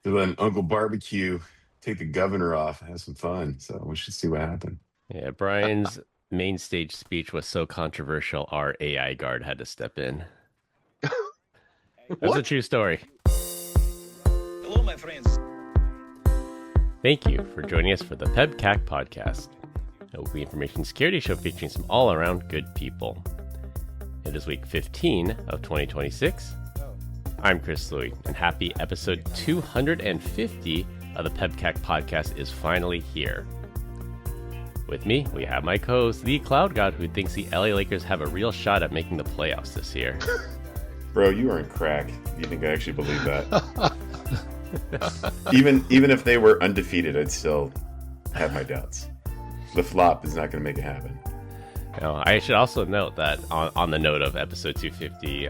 to let Uncle Barbecue take the governor off and have some fun. So we should see what happens. Yeah, Brian's main stage speech was so controversial, our AI guard had to step in. That's a true story. Hello, my friends. Thank you for joining us for the PEBCAK Podcast, a weekly information security show featuring some all-around good people. It is week 15 of 2026. I'm Chris Louie, and happy episode 250 of the PEBCAK Podcast is finally here. With me, we have my co-host, the Cloud God, who thinks the LA Lakers have a real shot at making the playoffs this year. Bro, you are in crack. You think I actually believe that? Even if they were undefeated, I'd still have my doubts. The flop is not going to make it happen. Now, I should also note that on the note of episode 250,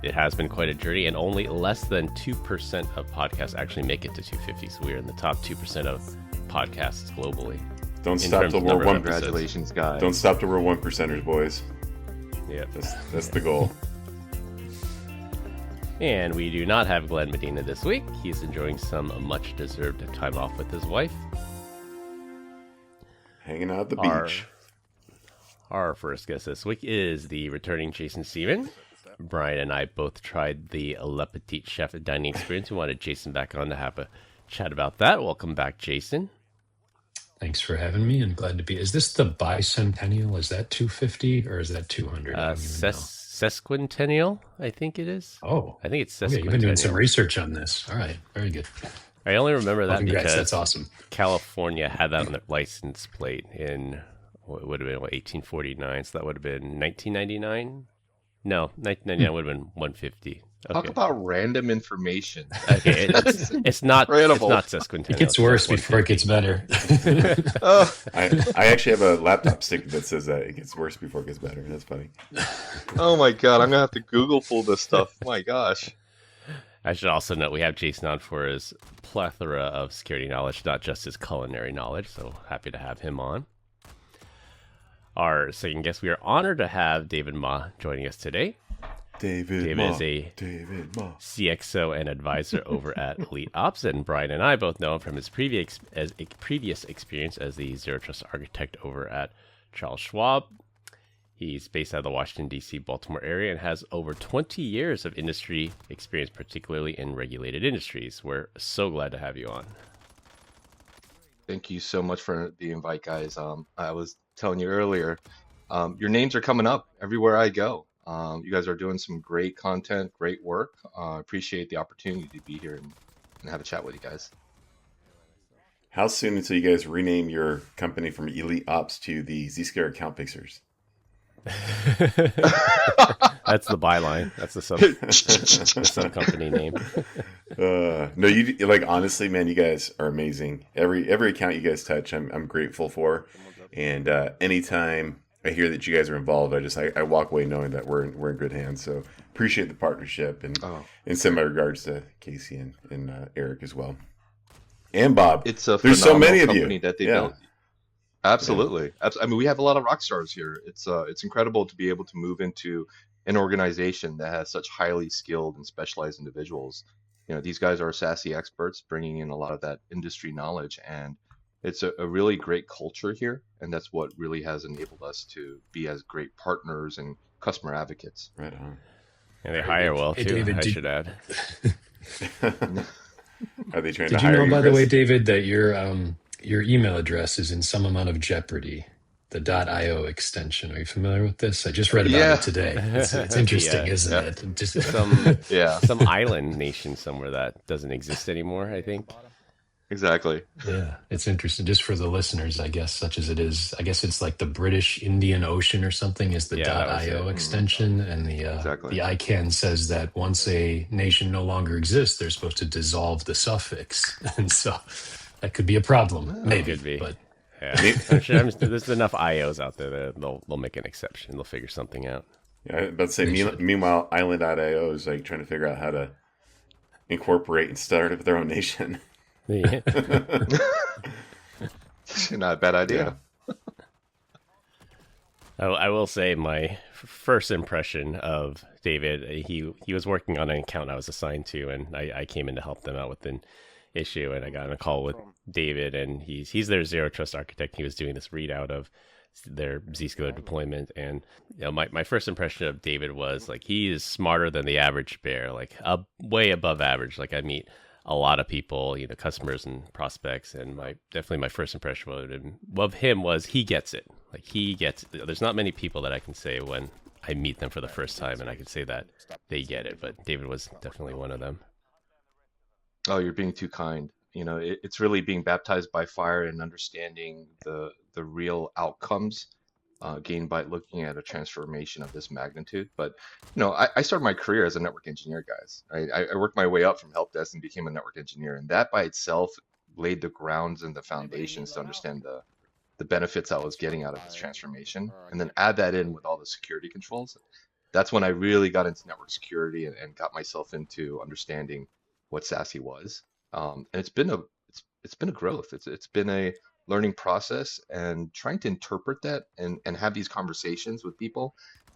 it has been quite a journey, and only less than 2% of podcasts actually make it to 250. So we're in the top 2% of podcasts globally. Don't stop till we're one. Congratulations, guys. Don't stop till we're 1%ers, boys. Yeah, that's the goal. And we do not have Glenn Medina this week. He's enjoying some much-deserved time off with his wife. Hanging out at the beach. Our first guest this week is the returning Jason Seaman. Brian and I both tried the Petite Chef dining experience. We wanted Jason back on to have a chat about that. Welcome back, Jason. Thanks for having me, and glad to be. Is this the bicentennial? Is that 250 or is that 200? Sesquicentennial, I think it is. Oh, I think it's sesquicentennial. Okay, you've been doing some research on this. All right, very good. I only remember that because that's awesome. California had that on their license plate in what would have been 1849, so that would have been 1999. No, 1999 would have been 150. Okay. Talk about random information. Okay, it's not sesquicentennial. It gets worse before it gets better. I actually have a laptop sticker that says that it gets worse before it gets better. That's funny. Oh my god, I'm gonna have to Google pull this stuff. Oh my gosh. I should also note we have Jason on for his plethora of security knowledge, not just his culinary knowledge. So happy to have him on. Our second guest, we are honored to have David Ma joining us today. David is a CXO and advisor over at Elite Ops, and Brian and I both know him from his previous experience as the Zero Trust architect over at Charles Schwab. He's based out of the Washington, D.C., Baltimore area and has over 20 years of industry experience, particularly in regulated industries. We're so glad to have you on. Thank you so much for the invite, guys. I was telling you earlier, your names are coming up everywhere I go. You guys are doing some great content, great work. Appreciate the opportunity to be here and have a chat with you guys. How soon until you guys rename your company from Elite Ops to the Zscaler Account Fixers? That's the byline. That's the sub company name. No, you like honestly, man. You guys are amazing. Every account you guys touch, I'm grateful for. And anytime I hear that you guys are involved, I walk away knowing that we're in good hands. So appreciate the partnership and send my regards to Casey and Eric as well, and Bob. It's a there's so many of company you that they built. Absolutely. Yeah. I mean, we have a lot of rock stars here. It's incredible to be able to move into an organization that has such highly skilled and specialized individuals. You know, these guys are SASE experts, bringing in a lot of that industry knowledge, and it's a really great culture here, and that's what really has enabled us to be as great partners and customer advocates. Right on. And they hire well too. Hey, David, I should add. Are they trying to hire you? Did you know, by the way, David, that your email address is in some amount of jeopardy? The .io extension. Are you familiar with this? I just read about it today. It's interesting, isn't it? Just some island nation somewhere that doesn't exist anymore, I think. Exactly. Yeah, it's interesting. Just for the listeners, I guess, such as it is. I guess it's like the British Indian Ocean or something is the .io extension, and the ICANN says that once a nation no longer exists, they're supposed to dissolve the suffix, and so that could be a problem. Maybe, could be. But yeah, I'm sure there's enough IOs out there that they'll make an exception. They'll figure something out. Yeah, I was about to say. Meanwhile, Island.io is like trying to figure out how to incorporate and start up their own nation. Yeah. Not a bad idea. Yeah. I will say my first impression of David, he was working on an account I was assigned to, and I came in to help them out with an issue, and I got on a call with David, and he's their zero trust architect. He was doing this readout of their Zscaler deployment, and my first impression of David was like, he is smarter than the average bear, like way above average. Like, I meet a lot of people, customers and prospects, and definitely my first impression of him was he gets it. Like, he gets it. There's not many people that I can say when I meet them for the first time and I can say that they get it, but David was definitely one of them. Oh, you're being too kind. It's really being baptized by fire and understanding the real outcomes gained by looking at a transformation of this magnitude. But I started my career as a network engineer, guys. I worked my way up from help desk and became a network engineer, and that by itself laid the grounds and the foundations to understand the benefits I was getting out of this transformation, and then add that in with all the security controls. That's when I really got into network security and got myself into understanding what SASE was. And it's been a growth. It's been a learning process, and trying to interpret that and have these conversations with people.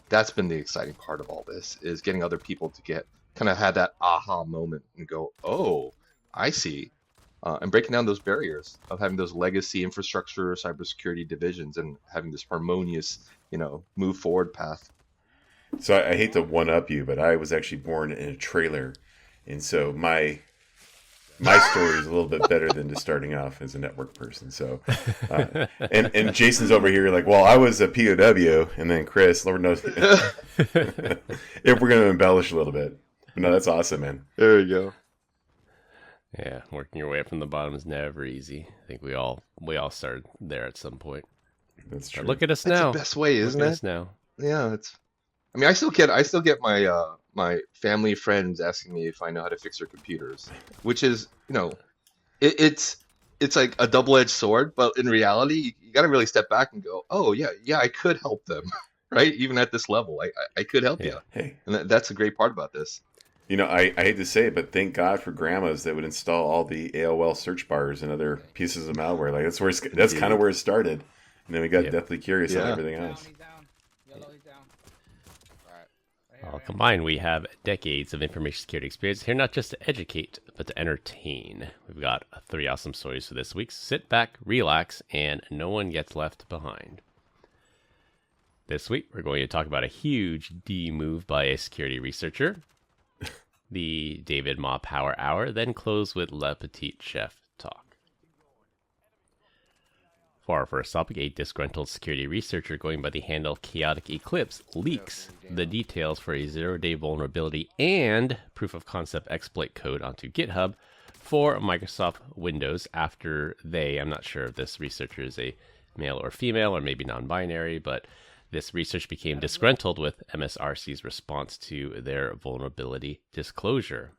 That's been the exciting part of all this, is getting other people to get kind of had that aha moment and go, oh, I see. And breaking down those barriers of having those legacy infrastructure, cybersecurity divisions, and having this harmonious, move forward path. So I hate to one up you, but I was actually born in a trailer, and so my story is a little bit better than just starting off as a network person. So, and Jason's over here like, well, I was a POW, and then Chris, Lord knows, if we're going to embellish a little bit. But no, that's awesome, man. There you go. Yeah, working your way up from the bottom is never easy. I think we all started there at some point. That's true. But look at us now. That's the best way, isn't it? Look at us now. Yeah, I mean, I still get my my family friends asking me if I know how to fix their computers, which is, it's like a double-edged sword, but in reality, you got to really step back and go, oh yeah, I could help them, right? Even at this level, I could help you. Hey, and that's a great part about this. I hate to say it, but thank God for grandmas that would install all the AOL search bars and other pieces of malware. Like that's kind of where it started, and then we got deathly curious on everything else. All combined, we have decades of information security experience here, not just to educate, but to entertain. We've got 3 awesome stories for this week. Sit back, relax, and no one gets left behind. This week, we're going to talk about a huge D move by a security researcher, the David Ma Power Hour, then close with Le Petite Chef talk. For our first topic, a disgruntled security researcher going by the handle Chaotic Eclipse leaks the details for a 0-day vulnerability and proof of concept exploit code onto GitHub for Microsoft Windows after I'm not sure if this researcher is a male or female or maybe non-binary, but this research became disgruntled with MSRC's response to their vulnerability disclosure.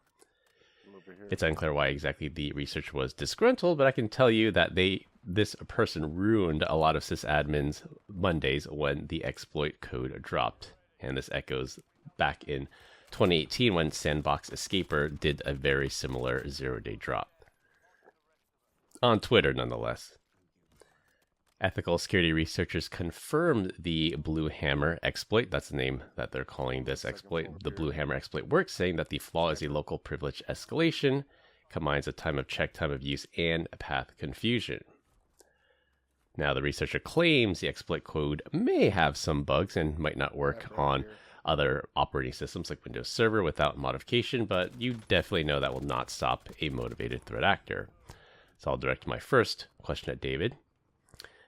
It's unclear why exactly the research was disgruntled, but I can tell you that this person ruined a lot of sysadmins' Mondays when the exploit code dropped. And this echoes back in 2018 when Sandbox Escaper did a very similar 0-day drop. On Twitter, nonetheless. Ethical security researchers confirmed the Blue Hammer exploit. That's the name that they're calling this exploit. The Blue Hammer exploit works, saying that the flaw is a local privilege escalation, combines a time of check, time of use, and path confusion. Now, the researcher claims the exploit code may have some bugs and might not work on other operating systems like Windows Server without modification, but you definitely know that will not stop a motivated threat actor. So I'll direct my first question at David.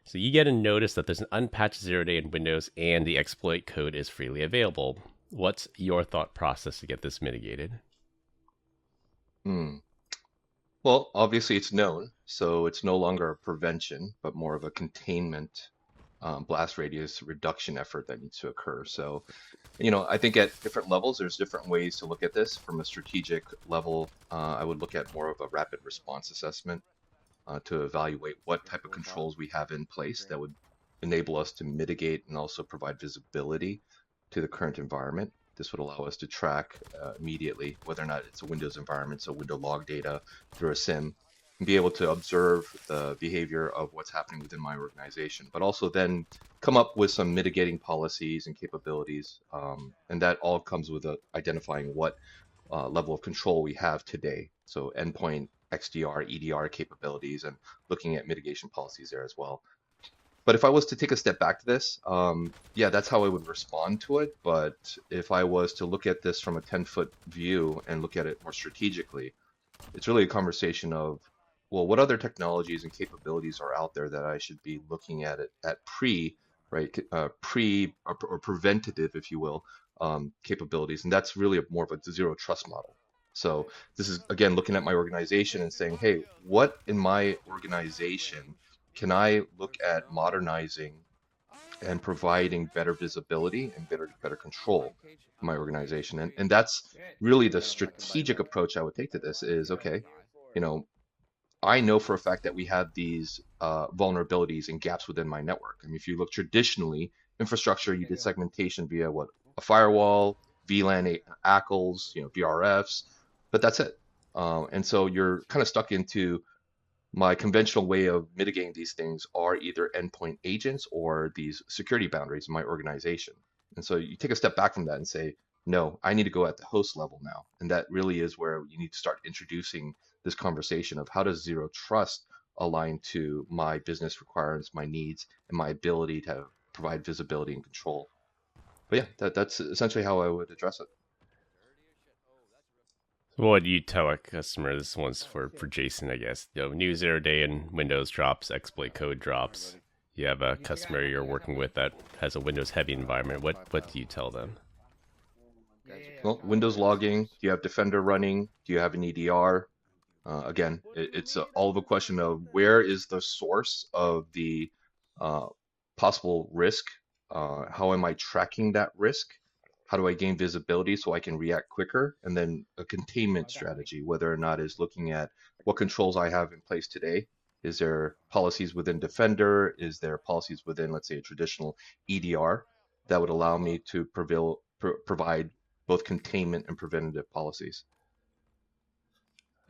So you get a notice that there's an unpatched 0-day in Windows and the exploit code is freely available. What's your thought process to get this mitigated? Well, obviously it's known, so it's no longer a prevention, but more of a containment blast radius reduction effort that needs to occur. So, I think at different levels, there's different ways to look at this. From a strategic level, I would look at more of a rapid response assessment to evaluate what type of controls we have in place that would enable us to mitigate and also provide visibility to the current environment. This would allow us to track immediately whether or not it's a Windows environment, so window log data through a SIM, and be able to observe the behavior of what's happening within my organization, but also then come up with some mitigating policies and capabilities. And that all comes with identifying what level of control we have today. So endpoint XDR, EDR capabilities, and looking at mitigation policies there as well. But if I was to take a step back to this, yeah, that's how I would respond to it. But if I was to look at this from a 10-foot view and look at it more strategically, it's really a conversation of, well, what other technologies and capabilities are out there that I should be looking at it at pre or preventative, if you will, capabilities. And that's really more of a zero trust model. So this is, again, looking at my organization and saying, hey, what in my organization can I look at modernizing and providing better visibility and better control in my organization? And that's really the strategic approach I would take to this is, okay, I know for a fact that we have these vulnerabilities and gaps within my network. I mean, if you look traditionally, infrastructure, you did segmentation via what? A firewall, VLAN, ACLs, VRFs, but that's it. And so you're kind of stuck into my conventional way of mitigating these things are either endpoint agents or these security boundaries in my organization. And so you take a step back from that and say, no, I need to go at the host level now. And that really is where you need to start introducing this conversation of how does zero trust align to my business requirements, my needs, and my ability to provide visibility and control. But yeah, that's essentially how I would address it. What do you tell a customer? This one's for Jason, I guess. New 0-day and Windows drops, exploit code drops. You have a customer you're working with that has a Windows-heavy environment. What do you tell them? Well, Windows logging. Do you have Defender running? Do you have an EDR? Again, it's all of a question of where is the source of the possible risk? How am I tracking that risk? How do I gain visibility so I can react quicker? And then a containment strategy, whether or not is looking at what controls I have in place today. Is there policies within Defender? Is there policies within, let's say, a traditional EDR that would allow me to provide both containment and preventative policies?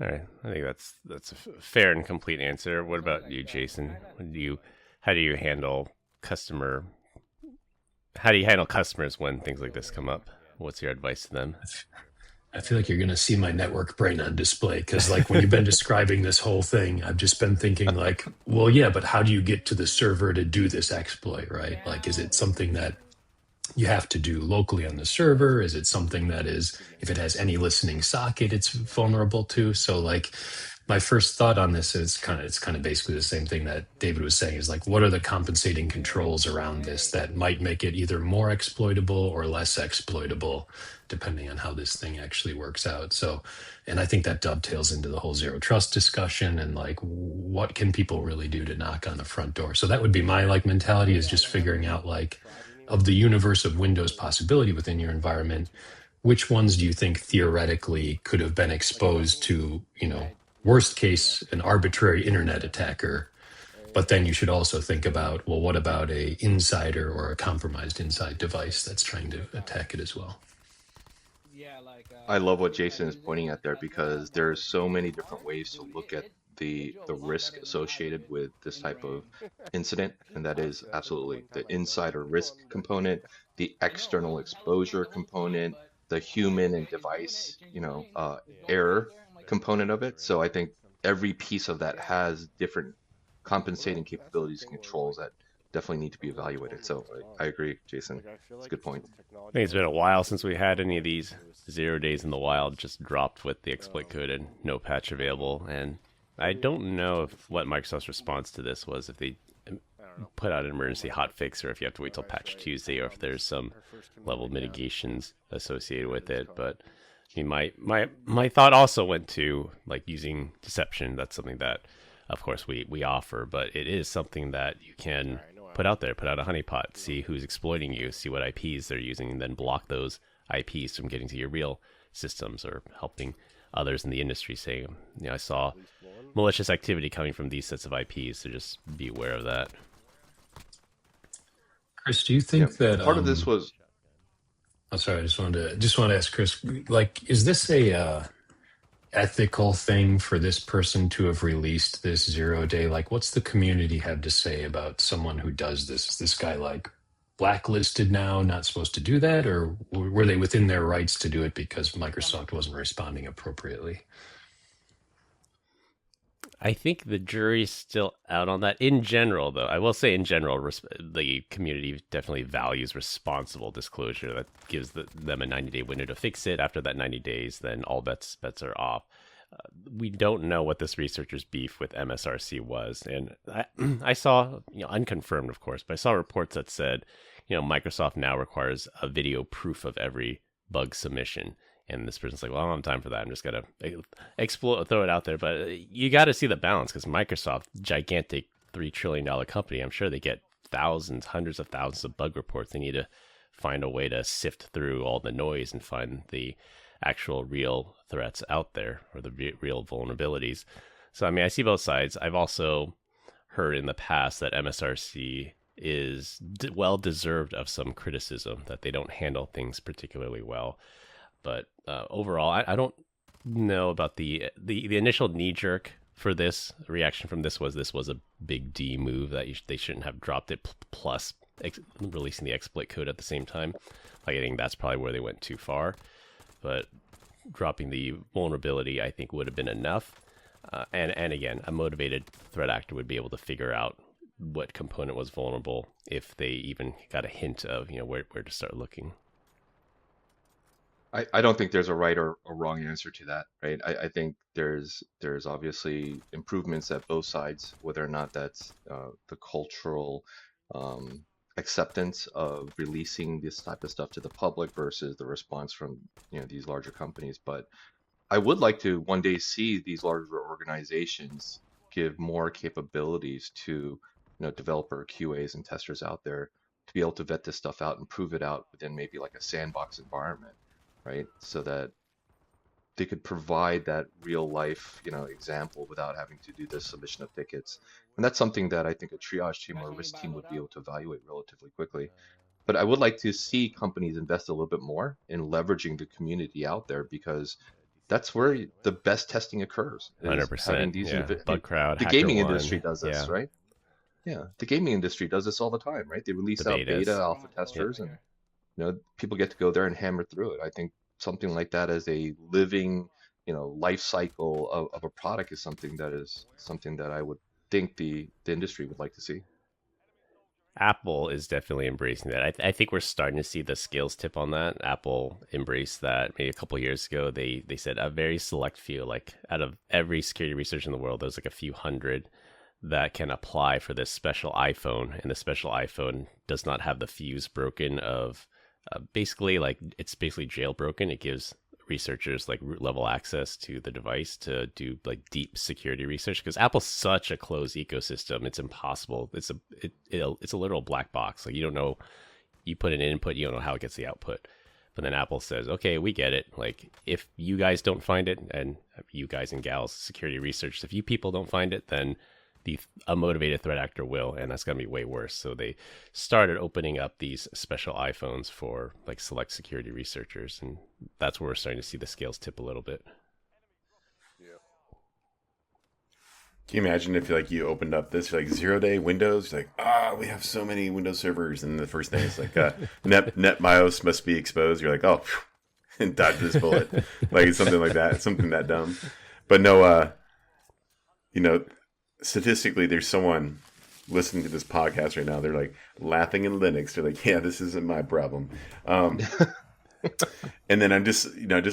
All right, I think that's a fair and complete answer. What about you, Jason? How do you handle customers when things like this come up? What's your advice to them? I feel like you're going to see my network brain on display because, like, when you've been describing this whole thing, I've just been thinking, like, well, yeah, but how do you get to the server to do this exploit, right? Like, is it something that you have to do locally on the server? Is it something that is, if it has any listening socket, it's vulnerable to? So, like, my first thought on this is it's kind of basically the same thing that David was saying, is like, what are the compensating controls around this that might make it either more exploitable or less exploitable, depending on how this thing actually works out. So, and I think that dovetails into the whole zero trust discussion and like, what can people really do to knock on the front door? So that would be my mentality, is just figuring out, like, of the universe of Windows possibility within your environment, which ones do you think theoretically could have been exposed to, worst case, an arbitrary internet attacker? But then you should also think about, well, what about a insider or a compromised inside device that's trying to attack it as well? I love what Jason is pointing at there, because there's so many different ways to look at the risk associated with this type of incident, and that is absolutely the insider risk component, the external exposure component, the human and device, error component of it. So I think every piece of that has different compensating capabilities and controls that definitely need to be evaluated. So I agree, Jason. It's a good point. I think it's been a while since we had any of these 0 days in the wild just dropped with the exploit code and no patch available. And I don't know what Microsoft's response to this was, if they put out an emergency hotfix or if you have to wait till patch Tuesday, or if there's some level of mitigations associated with it. But I mean, my thought also went to, like, using deception. That's something that, of course, we offer, but it is something that you can put out there, put out a honeypot, see who's exploiting you, see what IPs they're using, and then block those IPs from getting to your real systems, or helping others in the industry saying, I saw malicious activity coming from these sets of IPs, so just be aware of that. Chris, do you think that part of this was? I'm sorry, I just wanted to ask Chris, like, is this a ethical thing for this person to have released this 0 day? Like, what's the community have to say about someone who does this? Is this guy, like, blacklisted now, not supposed to do that, or were they within their rights to do it because Microsoft wasn't responding appropriately? I think the jury's still out on that. In general, though, I will say in general, the community definitely values responsible disclosure. That gives them a 90-day window to fix it. After that 90 days, then all bets are off. We don't know what this researcher's beef with MSRC was. And I saw, unconfirmed, of course, but I saw reports that said, Microsoft now requires a video proof of every bug submission. And this person's like, well, I don't have time for that. I'm just going to throw it out there. But you got to see the balance, because Microsoft, gigantic $3 trillion company, I'm sure they get thousands, hundreds of thousands of bug reports. They need to find a way to sift through all the noise and find the actual real threats out there, or the real vulnerabilities. So, I see both sides. I've also heard in the past that MSRC is well deserved of some criticism, that they don't handle things particularly well. But overall, I don't know about the initial knee jerk for this reaction from this was a big D move, that they shouldn't have dropped it, plus releasing the exploit code at the same time. Like, I think that's probably where they went too far. But dropping the vulnerability, I think, would have been enough. And again, a motivated threat actor would be able to figure out what component was vulnerable if they even got a hint of where to start looking. I don't think there's a right or a wrong answer to that, right? I think there's obviously improvements at both sides, whether or not that's the cultural acceptance of releasing this type of stuff to the public versus the response from these larger companies. But I would like to one day see these larger organizations give more capabilities to developer QAs and testers out there to be able to vet this stuff out and prove it out within maybe like a sandbox environment, right? So that they could provide that real life, example without having to do the submission of tickets. And that's something that I think a triage team or a risk team would be able to evaluate relatively quickly. But I would like to see companies invest a little bit more in leveraging the community out there, because that's where the best testing occurs. 100%. Bug crowd. The gaming industry does this, right? Yeah, the gaming industry does this all the time, right? They release out beta, alpha testers, and people get to go there and hammer through it. I think something like that as a living, life cycle of a product is something that I would think the industry would like to see. Apple is definitely embracing that. I think we're starting to see the scales tip on that. Apple embraced that maybe a couple of years ago. They said a very select few, like out of every security research in the world, there's like a few hundred that can apply for this special iPhone, and the special iPhone does not have the fuse broken of basically jailbroken. It gives researchers like root level access to the device to do like deep security research, because Apple's such a closed ecosystem. It's impossible. It's a literal black box. Like, you don't know, you put an input, you don't know how it gets the output. But then Apple says, okay, we get it. Like, if you guys don't find it, and you guys and gals, security research, if you people don't find it, then a motivated threat actor will, and that's going to be way worse. So they started opening up these special iPhones for like select security researchers, and that's where we're starting to see the scales tip a little bit. Can you imagine if you opened up this 0-day Windows, you're like, we have so many Windows servers, and the first thing is like NetBIOS must be exposed. You're like, and dodge this bullet, like something like that, something that dumb. But no, statistically, there's someone listening to this podcast right now. They're like laughing in Linux. They're like, yeah, this isn't my problem. And then I'm just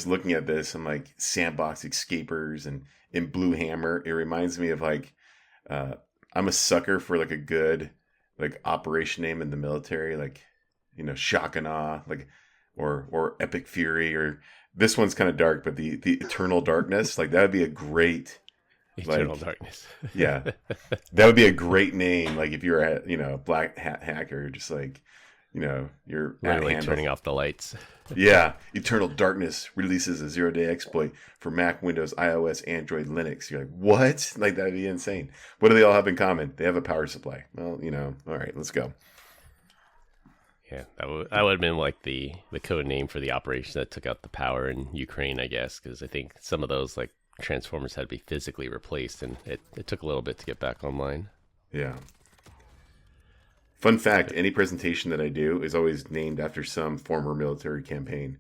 looking at this. I'm like, Sandbox Escapers and Blue Hammer. It reminds me of I'm a sucker for like a good operation name in the military, Shock and Awe, or Epic Fury, or this one's kind of dark, but the Eternal Darkness, that would be a great. Eternal Darkness. Yeah, that would be a great name. If you're a black hat hacker, just you're literally turning off the lights. Yeah, Eternal Darkness releases a 0-day exploit for Mac, Windows, iOS, Android, Linux. You're like, what? That'd be insane. What do they all have in common? They have a power supply. Well, all right, let's go. Yeah, that would have been the code name for the operation that took out the power in Ukraine, I guess, because I think some of those transformers had to be physically replaced, and it took a little bit to get back online. Yeah. Fun fact, any presentation that I do is always named after some former military campaign.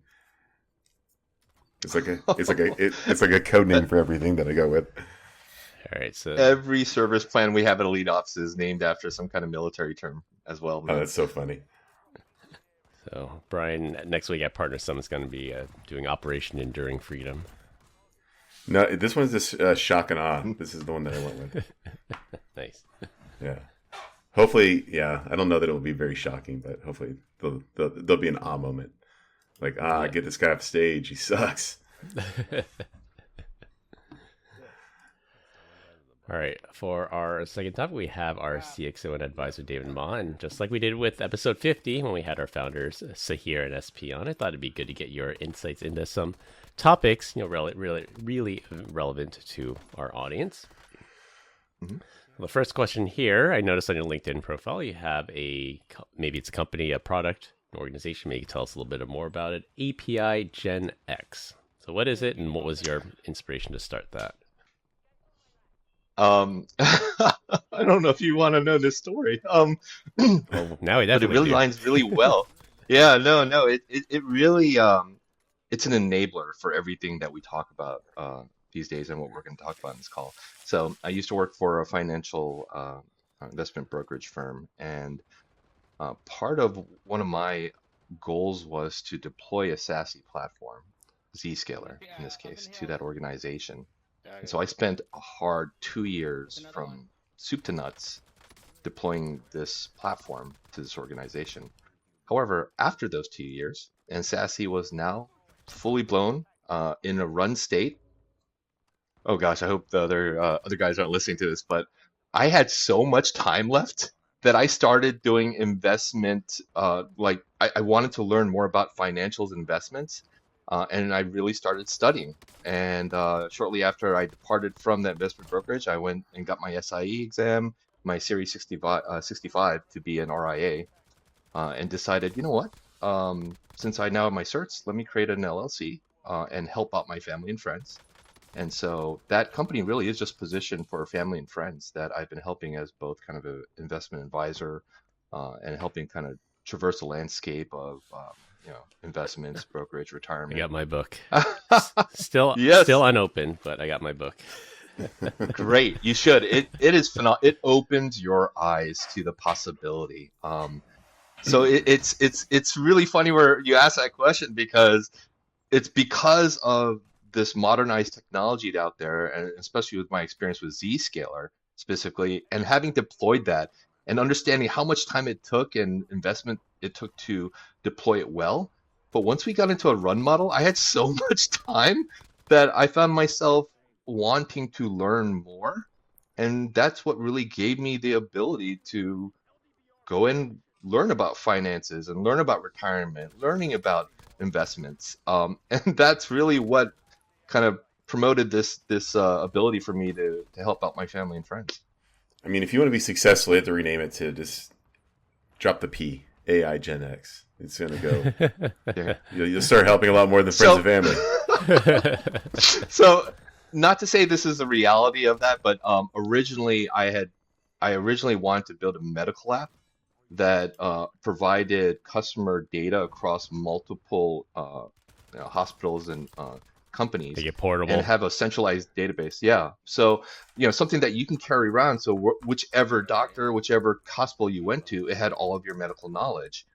It's like a code name for everything that I go with. All right, so Every service plan we have at Elite Ops is named after some kind of military term as well. Oh, that's so funny. So, Brian, next week at Partner Summit is going to be doing Operation Enduring Freedom. No, this one's just shock and awe. This is the one that I went with. Nice. Yeah. Hopefully, yeah. I don't know that it'll be very shocking, but hopefully there'll be an awe moment. Like, get this guy off stage. He sucks. All right, for our second topic, we have our CXO and advisor, David Ma. And just like we did with episode 50, when we had our founders, Sahir and SP on, I thought it'd be good to get your insights into some topics, really relevant to our audience. Mm-hmm. Well, the first question here, I noticed on your LinkedIn profile, you have maybe it's a company, a product, an organization. Maybe tell us a little bit more about it. API Gen X. So what is it, and what was your inspiration to start that? I don't know if you want to know this story. Well, now we definitely but it really do. lines really well. Yeah, no, it really it's an enabler for everything that we talk about these days and what we're going to talk about in this call. So I used to work for a financial investment brokerage firm, and part of one of my goals was to deploy a SASE platform, Zscaler in this case, to that organization. And so I spent a hard 2 years from soup to nuts deploying this platform to this organization. However, after those 2 years, and SASE was now fully blown in a run state. Oh gosh, I hope the other guys aren't listening to this, but I had so much time left that I started doing investment. I wanted to learn more about financials and investments. And I really started studying. And shortly after I departed from that investment brokerage, I went and got my SIE exam, my Series 65 to be an RIA, and decided, you know what? Since I now have my certs, let me create an LLC and help out my family and friends. And so that company really is just positioned for family and friends that I've been helping as both kind of an investment advisor and helping kind of traverse the landscape of investments, brokerage, retirement. I got my book. Still unopened, but I got my book. Great, you should. It is phenomenal. It opens your eyes to the possibility. So it's really funny where you ask that question, because it's because of this modernized technology out there, and especially with my experience with Zscaler specifically, and having deployed that and understanding how much time it took and investment it took to deploy it well. But once we got into a run model, I had so much time that I found myself wanting to learn more. And that's what really gave me the ability to go and learn about finances and learn about retirement, learning about investments. And that's really what kind of promoted this ability for me to help out my family and friends. I mean, if you want to be successful, you have to rename it to just drop the P, AI Gen X. It's going to go. Yeah. You'll start helping a lot more than friends and family. So, not to say this is the reality of that, but originally I wanted to build a medical app that provided customer data across multiple hospitals and companies, Make it portable, and have a centralized database. Yeah. So, something that you can carry around. So whichever doctor, whichever hospital you went to, it had all of your medical knowledge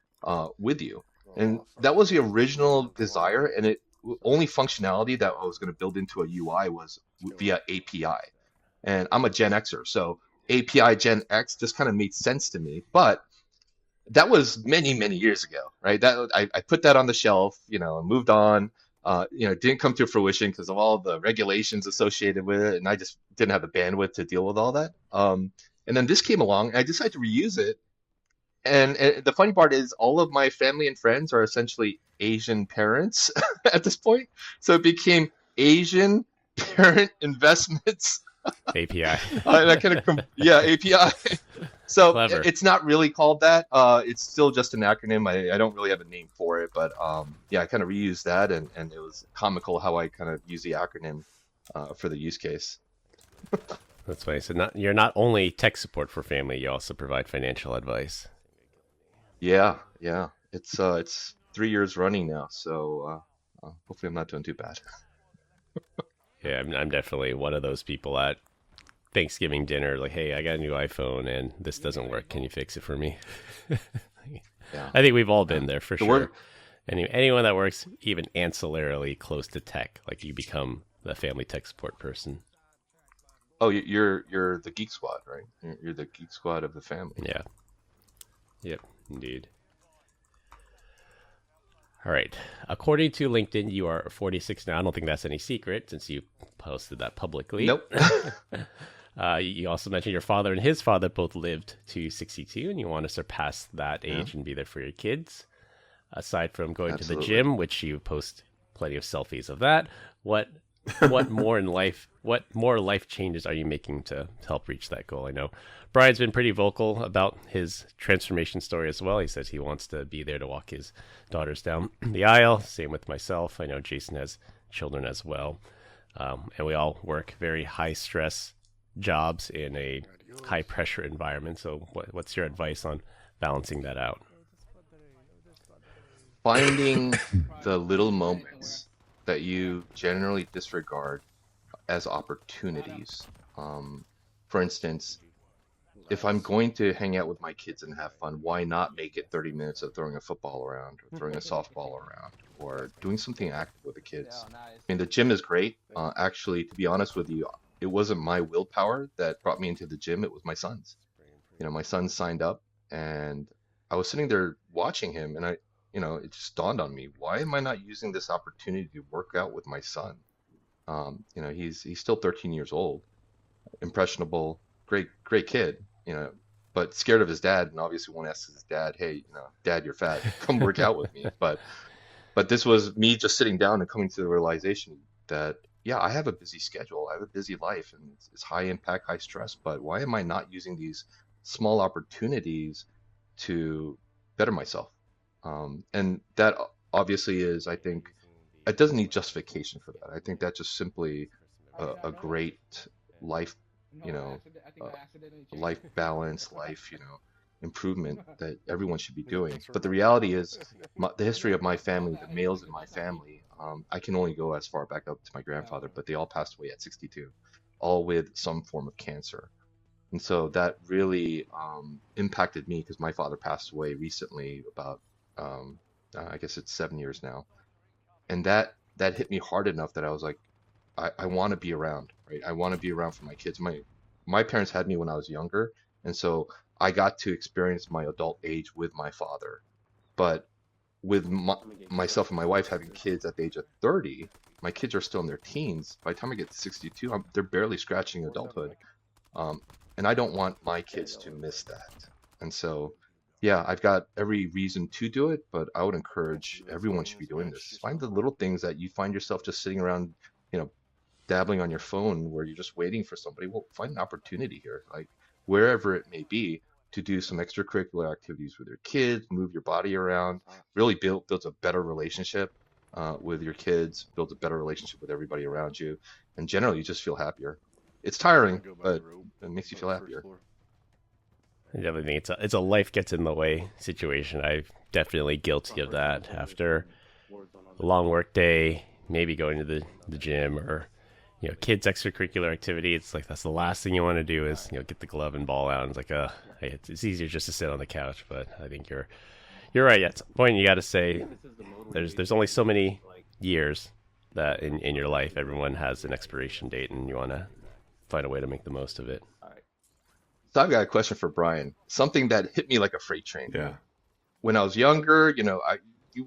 with you. And that was the original desire. And it only functionality that I was going to build into a UI was via API. And I'm a Gen Xer, so API Gen X just kind of made sense to me. But that was many, many years ago, right? That I put that on the shelf, and moved on. It didn't come to fruition because of all the regulations associated with it, and I just didn't have the bandwidth to deal with all that. And then this came along, and I decided to reuse it. And the funny part is, all of my family and friends are essentially Asian parents at this point, so it became Asian Parent Investments API. And I kind of API. So Clever. It's not really called that. It's still just an acronym. I don't really have a name for it, but I kind of reused that, and it was comical how I kind of use the acronym for the use case. That's funny. So you're not only tech support for family, you also provide financial advice. Yeah. It's 3 years running now, so hopefully I'm not doing too bad. Yeah, I'm definitely one of those people that Thanksgiving dinner, like, hey, I got a new iPhone and this doesn't work. Can you fix it for me? Yeah. I think we've all been there for sure. Anyone that works even ancillarily close to tech, like you become the family tech support person. Oh, you're the geek squad, right? You're the geek squad of the family. Yeah. Yep, indeed. All right. According to LinkedIn, you are 46 now. I don't think that's any secret since you posted that publicly. Nope. You also mentioned your father and his father both lived to 62, and you want to surpass that age and be there for your kids. Aside from going to the gym, which you post plenty of selfies of that, what more in life? What more life changes are you making to help reach that goal? I know Brian's been pretty vocal about his transformation story as well. He says he wants to be there to walk his daughters down the aisle. Same with myself. I know Jason has children as well, and we all work very high stress jobs in a high pressure environment. So, what's your advice on balancing that out? Finding the little moments that you generally disregard as opportunities. For instance, if I'm going to hang out with my kids and have fun, why not make it 30 minutes of throwing a football around or throwing a softball around or doing something active with the kids? I mean, the gym is great. Actually, to be honest with you, it wasn't my willpower that brought me into the gym. It was my son's. My son signed up and I was sitting there watching him and it just dawned on me, why am I not using this opportunity to work out with my son? He's still 13 years old, impressionable, great kid, but scared of his dad and obviously won't ask his dad, hey, Dad, you're fat, come work out with me. But this was me just sitting down and coming to the realization that, yeah, I have a busy schedule, I have a busy life, and it's high impact, high stress, but why am I not using these small opportunities to better myself? And that obviously is, I think, it doesn't need justification for that. I think that's just simply a great life, life balance, life, improvement that everyone should be doing. But the reality is, the history of my family, the males in my family, I can only go as far back up to my grandfather, but they all passed away at 62, all with some form of cancer. And so that really impacted me because my father passed away recently about I guess it's 7 years now, and that hit me hard enough that I was like, I want to be around, right? I want to be around for my kids. My parents had me when I was younger, and so I got to experience my adult age with my father. But with myself and my wife having kids at the age of 30, my kids are still in their teens. By the time I get to 62, they're barely scratching adulthood, and I don't want my kids to miss that. And so, yeah, I've got every reason to do it, but I would encourage everyone should be doing this. Find the little things that you find yourself just sitting around, dabbling on your phone where you're just waiting for somebody. Well, find an opportunity here, like wherever it may be, to do some extracurricular activities with your kids, move your body around, really builds a better relationship with your kids, builds a better relationship with everybody around you, and generally you just feel happier. It's tiring, but it makes you feel happier. I definitely think it's a life gets in the way situation. I'm definitely guilty of that. After a long work day, maybe going to the gym or kids extracurricular activity, it's like that's the last thing you want to do is get the glove and ball out. And it's like it's easier just to sit on the couch. But I think you're right. At some point, you got to say there's only so many years that in your life everyone has an expiration date, and you want to find a way to make the most of it. So I've got a question for Brian. Something that hit me like a freight train. Yeah. When I was younger,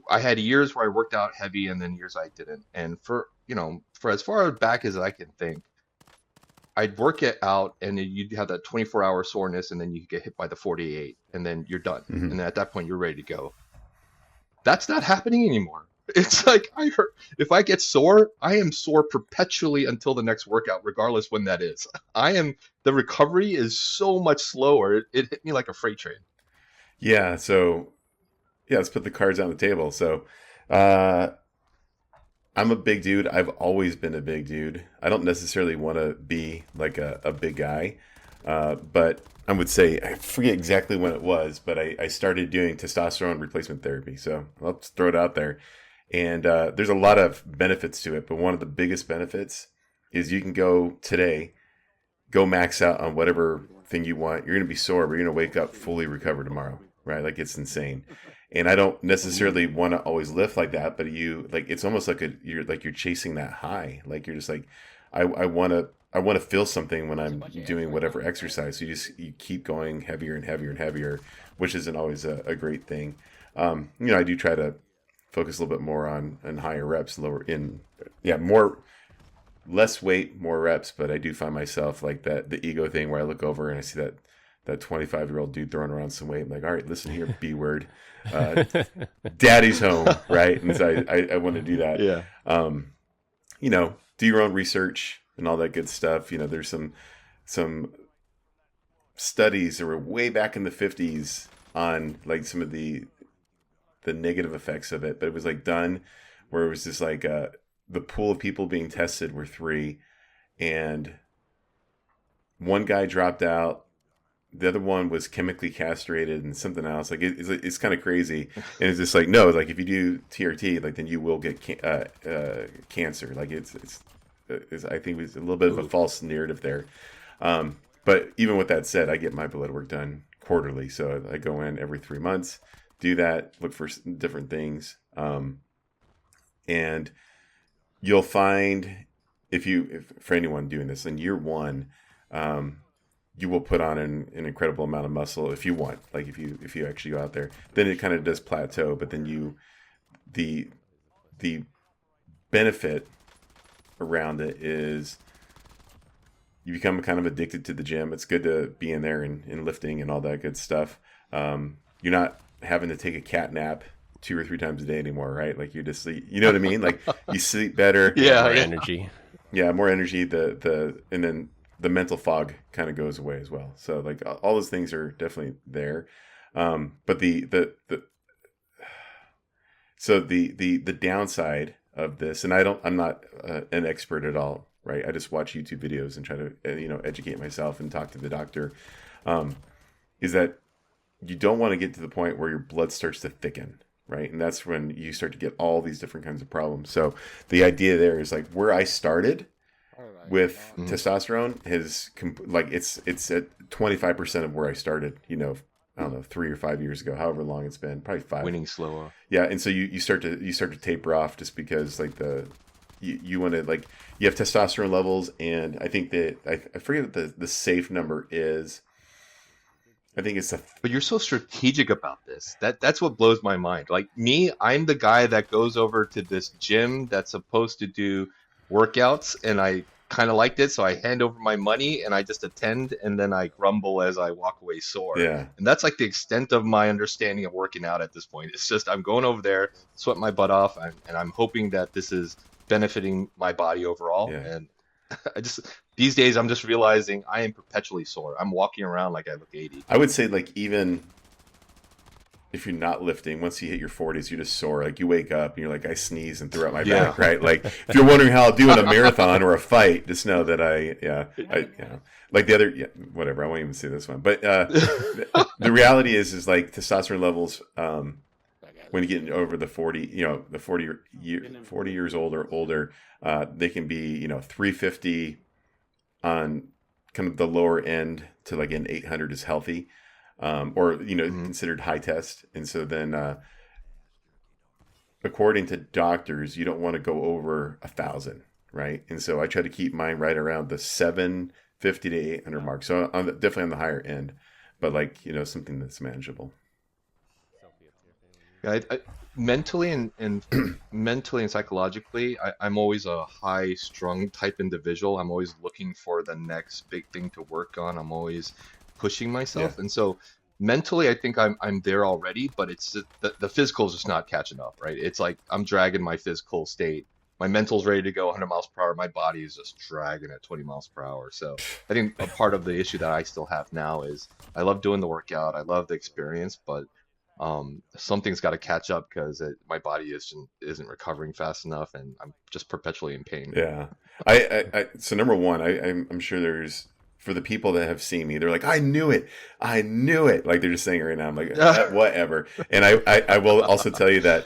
I had years where I worked out heavy and then years I didn't. And for as far back as I can think, I'd work it out and then you'd have that 24-hour soreness and then you get hit by the 48 and then you're done. Mm-hmm. And then at that point you're ready to go. That's not happening anymore. It's like if I get sore, I am sore perpetually until the next workout, regardless when that is. The recovery is so much slower. It hit me like a freight train. Yeah. So let's put the cards on the table. So, I'm a big dude. I've always been a big dude. I don't necessarily want to be like a big guy. But I would say, I forget exactly when it was, but I started doing testosterone replacement therapy. So I'll just throw it out there. And there's a lot of benefits to it, but one of the biggest benefits is you can go today, go max out on whatever thing you want. You're going to be sore, but you're going to wake up fully recovered tomorrow, right? Like it's insane. And I don't necessarily want to always lift like that, but it's almost like you're chasing that high. Like you're just like, I want to feel something when I'm doing whatever exercise. So you keep going heavier and heavier and heavier, which isn't always a great thing. I do try to focus a little bit more on higher reps, less weight, more reps. But I do find myself like the ego thing where I look over and I see that 25-year-old dude throwing around some weight. I'm like, all right, listen here, B word, daddy's home, right? And so I want to do that. Yeah. Do your own research and all that good stuff. There's some studies that were way back in the 50s on like some of the negative effects of it, but it was like done where it was just like the pool of people being tested were 3, and one guy dropped out, the other one was chemically castrated and something else. Like it's kind of crazy, and it's just like no, like if you do TRT, like then you will get cancer. Like it's I think it's a little bit of a false narrative there. But even with that said, I get my blood work done quarterly, so I go in every 3 months, do that, look for different things, and you'll find if for anyone doing this in year 1, you will put on an incredible amount of muscle if you want. Like if you actually go out there, then it kind of does plateau, but then the benefit around it is you become kind of addicted to the gym. It's good to be in there and lifting and all that good stuff. You're not having to take a cat nap 2 or 3 times a day anymore, right? Like you just sleep, you know what I mean? Like you sleep better. More energy. Yeah, more energy. And then the mental fog kind of goes away as well. So like all those things are definitely there. But the downside of this, and I'm not an expert at all, right? I just watch YouTube videos and try to educate myself and talk to the doctor. Is that you don't want to get to the point where your blood starts to thicken, right? And that's when you start to get all these different kinds of problems. So the idea there is like where I started with testosterone is like it's at 25% of where I started, I don't know, 3 or 5 years ago, however long it's been, probably 5. Winning slower. Yeah, and so you start to taper off just because like you want to, like, you have testosterone levels, and I think that I forget what the safe number is. I think it's But you're so strategic about this. That's what blows my mind. Like me, I'm the guy that goes over to this gym that's supposed to do workouts, and I kind of liked it, so I hand over my money and I just attend, and then I grumble as I walk away sore. Yeah. And that's like the extent of my understanding of working out at this point. It's just I'm going over there, sweat my butt off, and I'm hoping that this is benefiting my body overall. Yeah. And these days I'm just realizing I am perpetually sore. I'm walking around like I look 80. I would say, like, even if you're not lifting, once you hit your 40s, you're just sore. Like, you wake up and you're like, I sneeze and throw out my back, right? Like, if you're wondering how I'll do in a marathon or a fight, just know that like the other, whatever. I won't even say this one. But the reality is like testosterone levels, when you get over the 40 years old or older, they can be, 350 on kind of the lower end to like an 800 is healthy. Or considered high test. And so then according to doctors, you don't want to go over 1,000, right? And so I try to keep mine right around the 750 to 800 mark. So I'm definitely on the higher end, but like, something that's manageable. I mentally and mentally and psychologically, I'm always a high strung type individual. I'm always looking for the next big thing to work on. I'm always pushing myself. Yeah. And so mentally, I think I'm there already, but it's the physical is just not catching up, right? It's like I'm dragging my physical state. My mental's ready to go 100 miles per hour. My body is just dragging at 20 miles per hour. So I think a part of the issue that I still have now is I love doing the workout. I love the experience, but something's got to catch up because my body isn't recovering fast enough, and I'm just perpetually in pain. Yeah. So number one, I'm sure there's, for the people that have seen me, they're like, I knew it. Like they're just saying it right now. I'm like, whatever. And I will also tell you that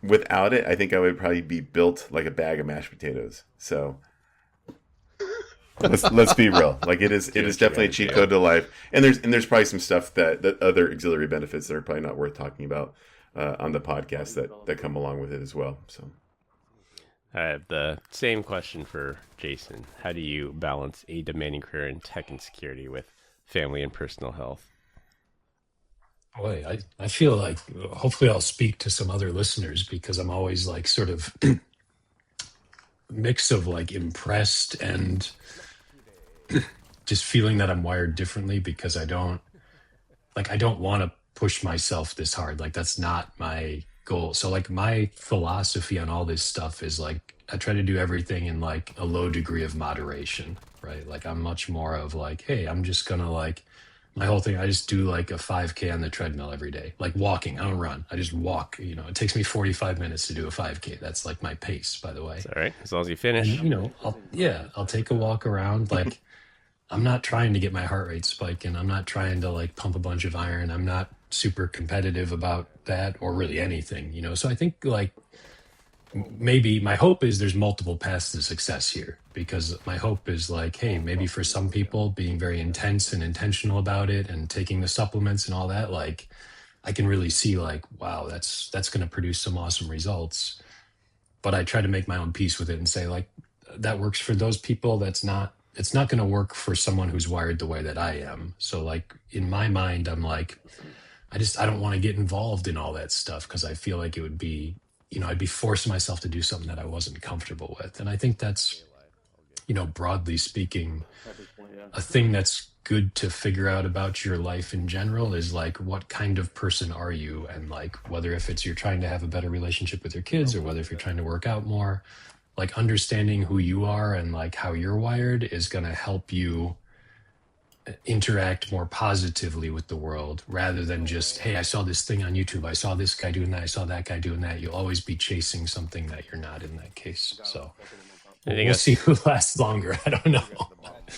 without it, I think I would probably be built like a bag of mashed potatoes. So Let's be real. Like it is definitely a cheat code to life. And there's probably some stuff that other auxiliary benefits that are probably not worth talking about on the podcast that come along with it as well. So I have the same question for Jason. How do you balance a demanding career in tech and security with family and personal health? Boy, I feel like hopefully I'll speak to some other listeners because I'm always like sort of mix of like impressed and just feeling that I'm wired differently because I don't want to push myself this hard. Like that's not my goal. So like my philosophy on all this stuff is like I try to do everything in like a low degree of moderation, right? Like I'm much more of like, hey, I'm just gonna like my whole thing, I just do like a 5K on the treadmill every day, like walking. I don't run. I just walk. You know, it takes me 45 minutes to do a 5K. That's like my pace, by the way. It's all right, as long as you finish. And, you know, I'll take a walk around. Like, I'm not trying to get my heart rate spiking. I'm not trying to like pump a bunch of iron. I'm not super competitive about that or really anything, you know? So I think like maybe my hope is there's multiple paths to success here because my hope is like, hey, maybe for some people being very intense and intentional about it and taking the supplements and all that, like I can really see like, wow, that's going to produce some awesome results. But I try to make my own peace with it and say like, that works for those people. It's not going to work for someone who's wired the way that I am. So like in my mind, I'm like, I don't want to get involved in all that stuff because I feel like it would be, you know, I'd be forcing myself to do something that I wasn't comfortable with. And I think that's, you know, broadly speaking, a thing that's good to figure out about your life in general is like, what kind of person are you? And like, whether if it's you're trying to have a better relationship with your kids or whether if you're trying to work out more, like understanding who you are and like how you're wired is going to help you interact more positively with the world rather than just, hey, I saw this thing on YouTube. I saw this guy doing that. I saw that guy doing that. You'll always be chasing something that you're not in that case. So we'll see who lasts longer. I don't know.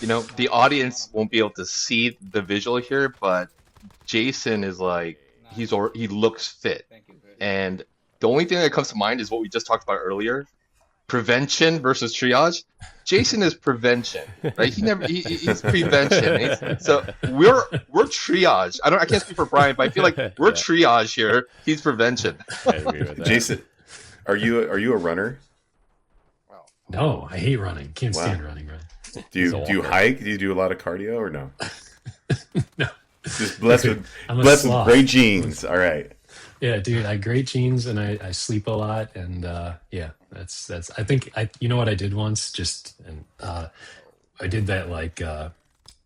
You know, the audience won't be able to see the visual here, but Jason is like, he looks fit. And the only thing that comes to mind is what we just talked about earlier. Prevention versus triage. Jason is prevention, right? He's prevention. So we're triage. I can't speak for Brian, but I feel like we're triage here. He's prevention. I agree with that. Jason, are you a runner? No, I hate running. Can't stand running, right? Do you hike? Do you do a lot of cardio or no? No. Just blessed with great genes. All right. Yeah, dude, I have great genes and I sleep a lot and yeah, that's I think you know what I did once I did that like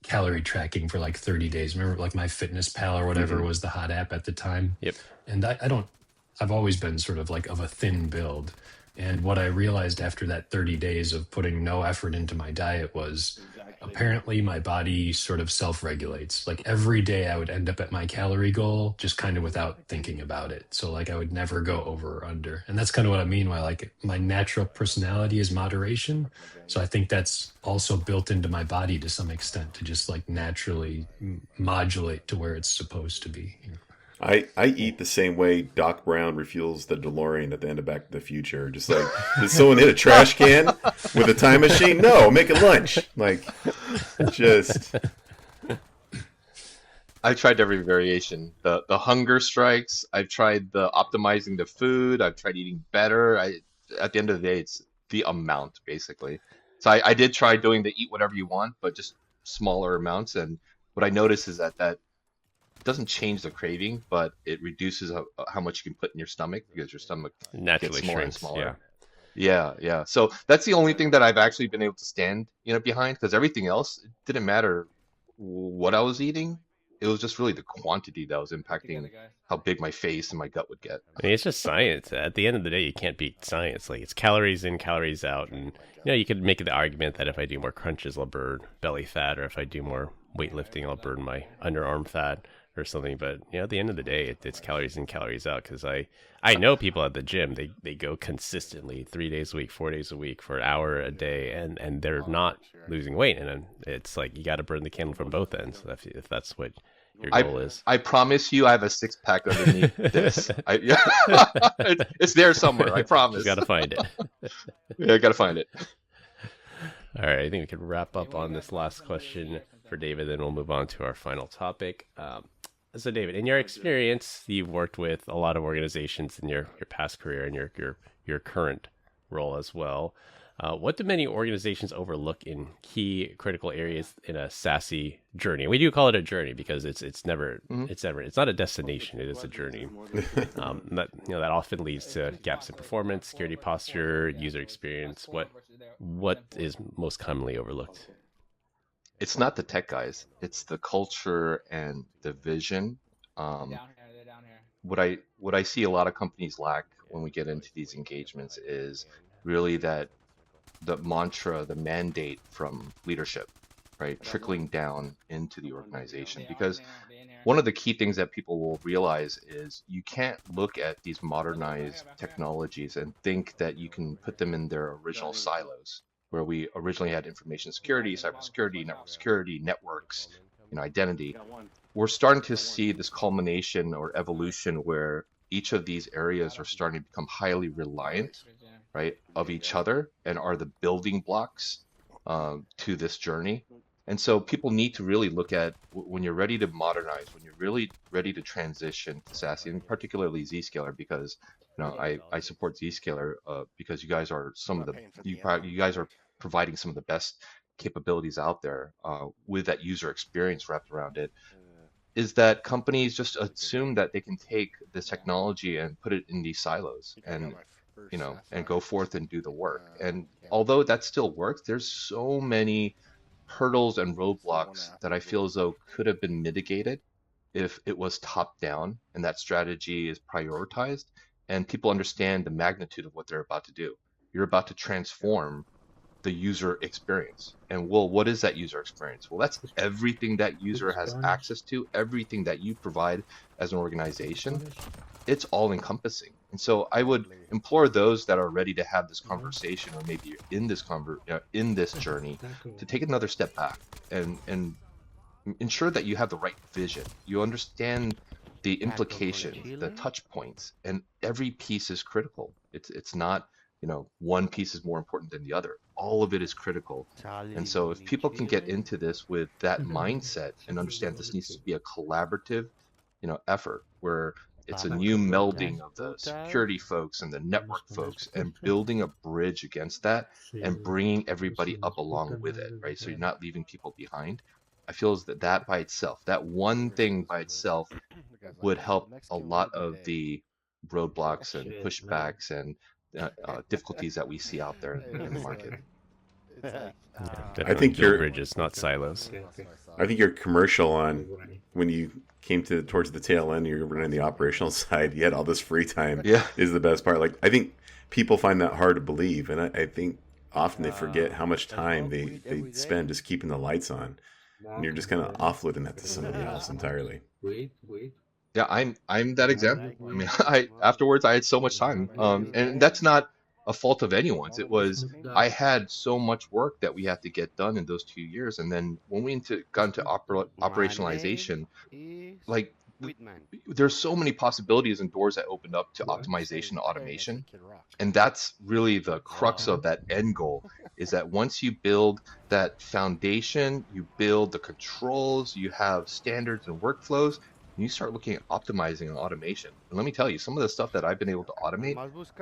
calorie tracking for like 30 days. Remember like MyFitnessPal or whatever was the hot app at the time. Yep. And I've always been sort of like of a thin build. And what I realized after that 30 days of putting no effort into my diet was apparently my body sort of self-regulates. Like every day I would end up at my calorie goal just kind of without thinking about it. So like I would never go over or under. And that's kind of what I mean by like my natural personality is moderation. So I think that's also built into my body to some extent to just like naturally modulate to where it's supposed to be. You know? I eat the same way Doc Brown refuels the DeLorean at the end of Back to the Future. Just like, did someone hit a trash can with a time machine? No, make it lunch. Like, just. I've tried every variation. The hunger strikes. I've tried the optimizing the food. I've tried eating better. At the end of the day, it's the amount basically. So I did try doing the eat whatever you want, but just smaller amounts. And what I noticed is that doesn't change the craving, but it reduces how much you can put in your stomach because your stomach naturally gets smaller shrinks, and smaller. Yeah. So that's the only thing that I've actually been able to stand, behind, because everything else, it didn't matter what I was eating. It was just really the quantity that was impacting how big my face and my gut would get. I mean, it's just science. At the end of the day, you can't beat science. Like, it's calories in, calories out. And, you could make the argument that if I do more crunches, I'll burn belly fat, or if I do more weightlifting, I'll burn my underarm fat or something. But, at the end of the day, it's calories in, calories out. Because I know people at the gym, they go consistently 3 days a week, 4 days a week for an hour a day, and they're not losing weight. And it's like you got to burn the candle from both ends if that's what your goal is. I promise you I have a six-pack underneath this. It's there somewhere, I promise. You got to find it. Yeah, I got to find it. All right, I think we can wrap up on this last question for David, then we'll move on to our final topic. So, David, in your experience, you've worked with a lot of organizations in your past career and your current role as well. What do many organizations overlook in key critical areas in a SASE journey? We do call it a journey because it's not a destination. It is a journey. That often leads to gaps in performance, security posture, user experience. What is most commonly overlooked? It's not the tech guys. It's the culture and the vision. What I see a lot of companies lack when we get into these engagements is really the mantra, the mandate from leadership, right? Trickling down into the organization. Because one of the key things that people will realize is you can't look at these modernized technologies and think that you can put them in their original silos, where we originally had information security, cybersecurity, network security, networks, identity. We're starting to see this culmination or evolution where each of these areas are starting to become highly reliant, right, of each other and are the building blocks to this journey. And so people need to really look at when you're ready to modernize, when you're really ready to transition to SASE, and particularly Zscaler, because I support Zscaler because you guys are you guys are providing some of the best capabilities out there with that user experience wrapped around it. Is that companies just assume that they can take this technology and put it in these silos and go forth and do the work. And although that still works, there's so many hurdles and roadblocks that I feel as though could have been mitigated if it was top down and that strategy is prioritized and people understand the magnitude of what they're about to do. You're about to transform the user experience. And what is that user experience? Well, that's everything that user has access to, everything that you provide as an organization. It's all encompassing. And so I would implore those that are ready to have this conversation, or maybe in this journey, to take another step back and ensure that you have the right vision. You understand the implications, the touch points, and every piece is critical. It's not, one piece is more important than the other. All of it is critical. And so if people can get into this with that mindset and understand this needs to be a collaborative, effort where it's a new melding of the security folks and the network folks and building a bridge against that and bringing everybody up along with it, right? So you're not leaving people behind. I feel as that by itself, that one thing by itself would help a lot of the roadblocks and pushbacks and difficulties that we see out there in the market. I think your bridges, not silos. I think your commercial on when you came towards the tail end, you're running the operational side. You had all this free time. Yeah, is the best part. Like, I think people find that hard to believe, and I think often they forget how much time they spend just keeping the lights on, and you're just kind of offloading that to somebody else entirely. Yeah, I'm that example. I mean, afterwards I had so much time, and that's not a fault of anyone's. It was I had so much work that we had to get done in those 2 years, and then when we got into operationalization, like there's so many possibilities and doors that opened up to optimization and automation, and that's really the crux of that end goal. Is that once you build that foundation, you build the controls, you have standards and workflows. You start looking at optimizing and automation. And let me tell you, some of the stuff that I've been able to automate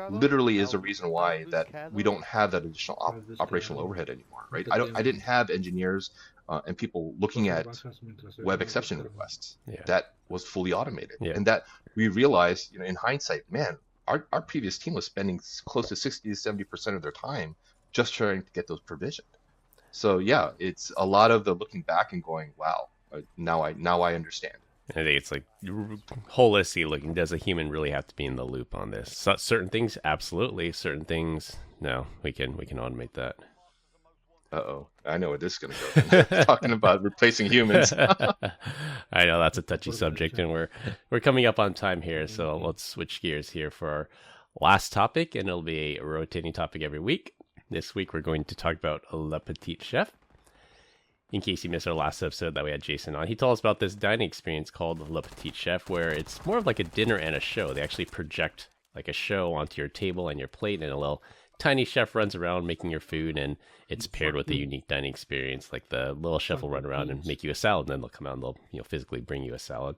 literally is the reason why that we don't have that additional operational overhead anymore, right? I didn't have engineers and people looking at web exception requests. Yeah. That was fully automated. Yeah. And that we realized, in hindsight, man, our previous team was spending close to 60 to 70% of their time just trying to get those provisioned. So yeah, it's a lot of the looking back and going, wow, now I understand. I think it's like holistically looking. Does a human really have to be in the loop on this? So, certain things, absolutely. Certain things, no. We can automate that. I know where this is going to go. Talking about replacing humans. I know that's a touchy subject, and we're coming up on time here, so let's switch gears here for our last topic, and it'll be a rotating topic every week. This week we're going to talk about Le Petite Chef. In case you missed our last episode that we had Jason on, he told us about this dining experience called Le Petite Chef, where it's more of like a dinner and a show. They actually project like a show onto your table and your plate in a little tiny chef runs around making your food, and it's paired with a unique dining experience. Like the little chef will run around and make you a salad, and then they'll come out and they'll physically bring you a salad.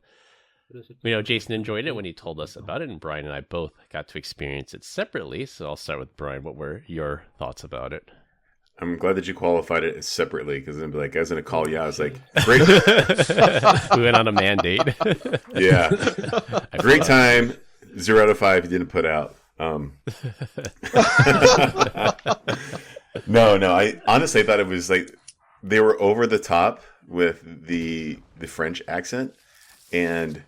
Jason enjoyed it when he told us about it, and Brian and I both got to experience it separately. So I'll start with Brian. What were your thoughts about it? I'm glad that you qualified it separately, because then, like, I was going to call you. I was like, great. We went on a mandate. Yeah. Great time. 0 out of 5 you didn't put out. No. I honestly thought it was like they were over the top with the French accent, and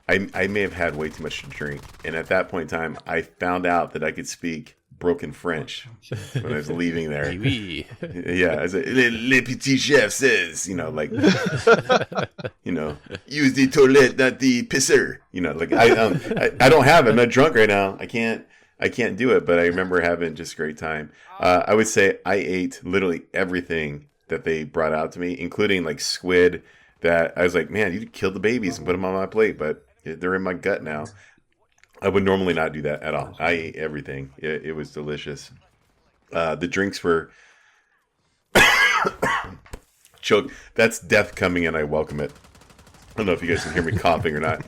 I may have had way too much to drink. And at that point in time, I found out that I could speak broken French when I was leaving there. Oui. Yeah, as Le Petit Chef says, like, use the toilet, not the pisser. Like I don't have it. I'm not drunk right now. I can't do it. But I remember having just a great time. I would say I ate literally everything that they brought out to me, including like squid. That I was like, man, you killed the babies and put them on my plate, but they're in my gut now. I would normally not do that at all. I ate everything. It was delicious. The drinks were choke. That's death coming in. I welcome it. I don't know if you guys can hear me coughing or not.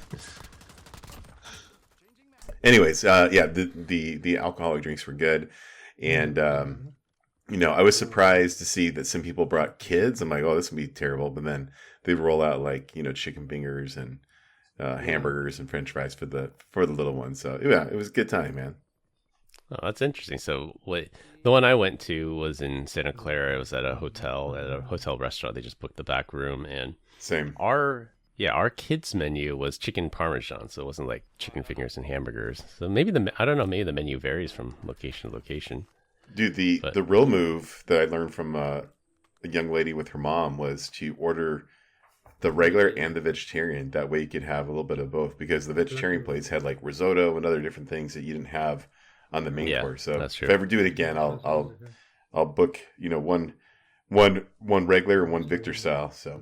Anyways, the alcoholic drinks were good, and I was surprised to see that some people brought kids. I'm like, oh, this would be terrible, but then they roll out like chicken fingers and hamburgers and French fries for the little ones. So yeah, it was a good time, man. Oh, that's interesting. So the one I went to was in Santa Clara. It was at a hotel restaurant. They just booked the back room, and same. Our kids menu was chicken parmesan, so it wasn't like chicken fingers and hamburgers. So maybe maybe the menu varies from location to location. Dude, the real move that I learned from a young lady with her mom was to order the regular and the vegetarian. That way you could have a little bit of both, because the vegetarian plates had like risotto and other different things that you didn't have on the main course. So if I ever do it again, I'll book one regular and one Victor style. So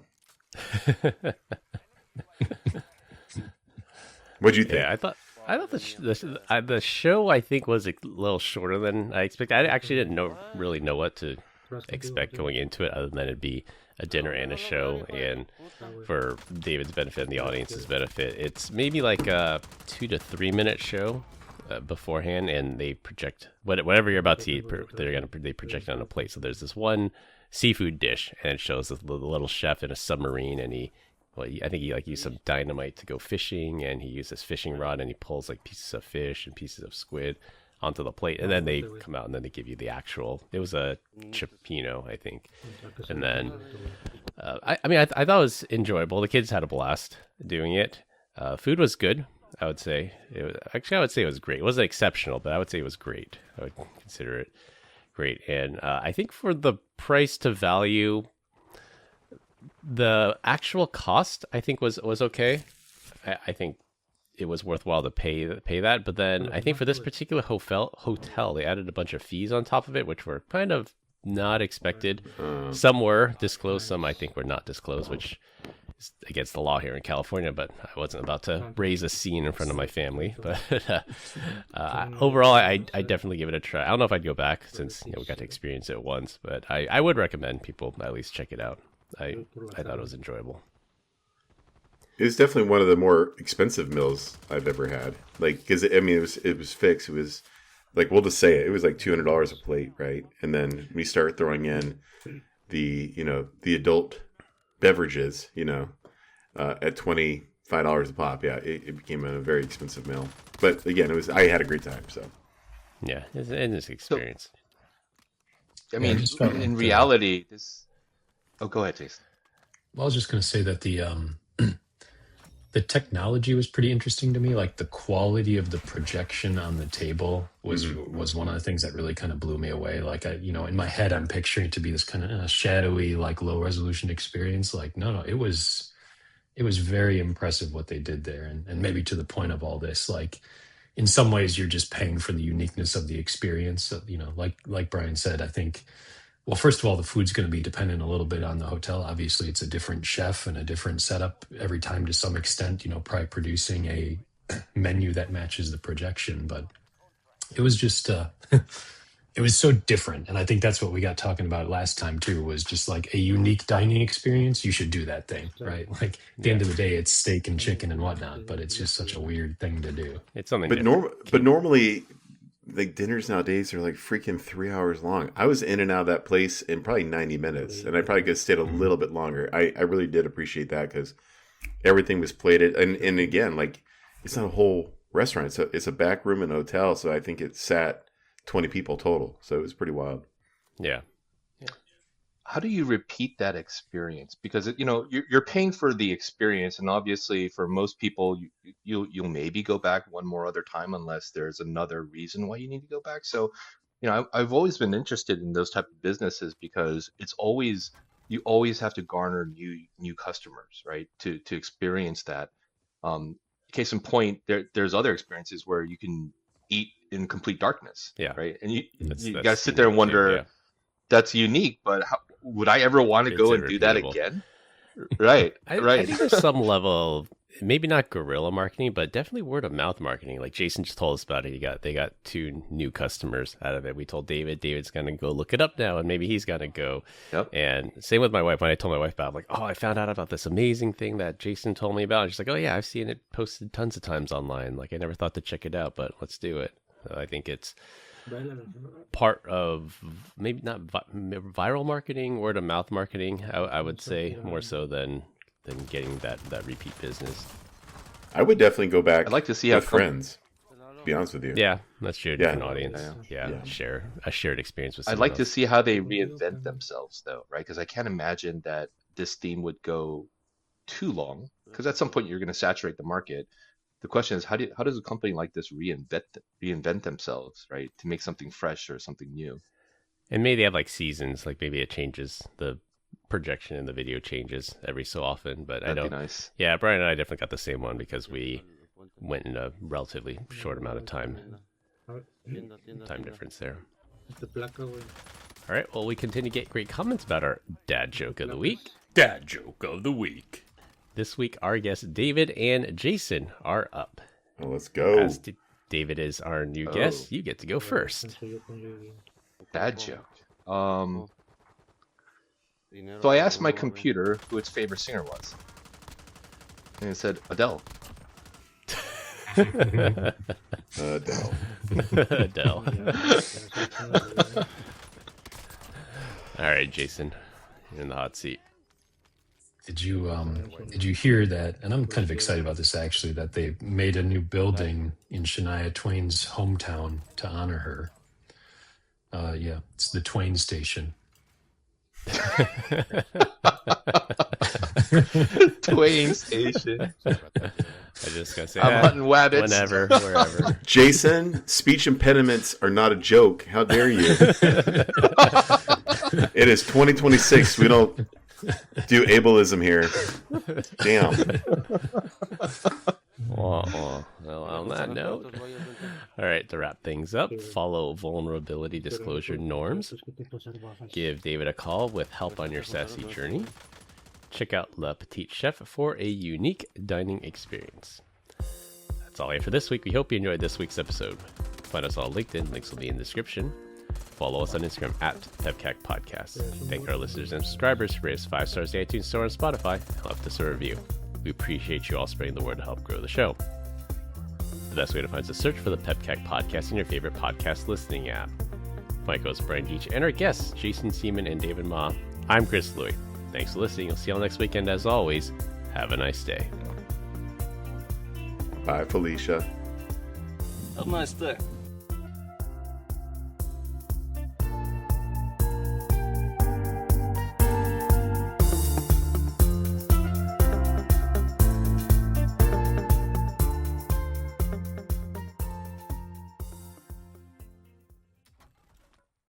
what'd you think? Yeah, I thought the show I think was a little shorter than I expected. I actually didn't really know what to expect going into it, other than it'd be a dinner and a show. And for David's benefit and the audience's benefit, it's maybe like a 2 to 3 minute show beforehand, and they project whatever you're about to eat. They project it on a plate. So there's this one seafood dish, and it shows the little chef in a submarine, and I think he like used some dynamite to go fishing, and he used this fishing rod, and he pulls like pieces of fish and pieces of squid onto the plate, and then they come out and then they give you the actual. It was a cioppino, I think, and then I thought it was enjoyable. The kids had a blast doing it. Food was good. I would say I would say it was great. It wasn't exceptional, but I would say it was great. I would consider it great, and I think for the price to value, the actual cost I think was okay. I think it was worthwhile to pay that, but then I think for this particular hotel, they added a bunch of fees on top of it, which were kind of not expected. Some were disclosed, some I think were not disclosed, which is against the law here in California, but I wasn't about to raise a scene in front of my family. But overall, I definitely give it a try. I don't know if I'd go back, since we got to experience it once, but I would recommend people at least check it out. I thought it was enjoyable. It was definitely one of the more expensive meals I've ever had. Like, because it was fixed. It was like, we'll just say it was like $200 a plate, right? And then we start throwing in the adult beverages, at $25 a pop. Yeah, it became a very expensive meal. But again, I had a great time. So yeah, it's an experience. So, I mean, in reality, this. Oh, go ahead, Jason. Well, I was just going to say that the technology was pretty interesting to me. Like the quality of the projection on the table was one of the things that really kind of blew me away. Like in my head, I'm picturing it to be this kind of shadowy, like low resolution experience. Like, no, it was very impressive what they did there. And maybe to the point of all this, like in some ways you're just paying for the uniqueness of the experience. So, like Brian said, I think, well, first of all, the food's going to be dependent a little bit on the hotel. Obviously, it's a different chef and a different setup every time to some extent, probably producing a menu that matches the projection. But it was just, it it was so different. And I think that's what we got talking about last time too, was just like a unique dining experience. You should do that thing, right? Like at the end of the day, it's steak and chicken and whatnot, but it's just such a weird thing to do. It's something but normally like dinners nowadays are like freaking 3 hours long. I was in and out of that place in probably 90 minutes, and I probably could have stayed a little bit longer. I really did appreciate that because everything was plated. And again, like it's not a whole restaurant. It's a back room in a hotel. So I think it sat 20 people total. So it was pretty wild. Yeah. How do you repeat that experience? Because you're paying for the experience, and obviously for most people, you'll maybe go back one more other time unless there's another reason why you need to go back. So, I've always been interested in those type of businesses because you always have to garner new customers, right? To experience that. Case in point, there's other experiences where you can eat in complete darkness, right? And you gotta sit there and wonder. That's unique, but would I ever want to go and do that again? Right, right. I think there's some level of, maybe not guerrilla marketing, but definitely word of mouth marketing. Like Jason just told us about it. They got 2 new customers out of it. We told David's going to go look it up now, and maybe he's going to go. Yep. And same with my wife. When I told my wife about it, I'm like, oh, I found out about this amazing thing that Jason told me about. And she's like, oh yeah, I've seen it posted tons of times online. Like I never thought to check it out, but let's do it. So I think it's part of maybe not viral marketing, word of mouth marketing. I would say more so than getting that repeat business. I would definitely go back. I'd like to see with friends. To be honest with you. Yeah, let's share a different audience. Yeah, share a shared experience with. I'd like to see how they reinvent themselves, though, right? Because I can't imagine that this theme would go too long. Because at some point you're going to saturate the market. The question is, how does a company like this reinvent themselves, right, to make something fresh or something new? And maybe they have like seasons, like maybe it changes, the projection in the video changes every so often. But That'd be nice. Yeah, Brian and I definitely got the same one because we went in a relatively short amount of time difference there. All right, well, we continue to get great comments about our dad joke of the week. Dad joke of the week. This week, our guests David and Jason are up. Well, let's go. As David is our new guest, you get to go first. Dad joke. So I asked my computer who its favorite singer was, and it said Adele. Adele. Adele. All right, Jason, you're in the hot seat. Did you hear that? And I'm kind of excited about this actually, that they made a new building in Shania Twain's hometown to honor her. Yeah, it's the Twain Station. Twain Station. I just gotta say, I'm hunting rabbits. Whenever, wherever. Jason, speech impediments are not a joke. How dare you? It is 2026. We don't do ableism here. Damn. Well, on that note, all right, to wrap things up, follow vulnerability disclosure norms. Give David a call with help on your SASE journey. Check out La Petite Chef for a unique dining experience. That's all I have for this week. We hope you enjoyed this week's episode. Find us on LinkedIn. Links will be in the description. Follow us on Instagram at PEBCAK Podcast. Thank our listeners and subscribers. Rate us 5 stars in the iTunes Store and Spotify. And left us a review. We appreciate you all spreading the word to help grow the show. The best way to find us is to search for the PEBCAK Podcast in your favorite podcast listening app. My co-host Brian Deitch and our guests, Jason Seaman and David Ma. I'm Chris Louie. Thanks for listening. We'll see you all next weekend. As always, have a nice day. Bye, Felicia. Have a nice day.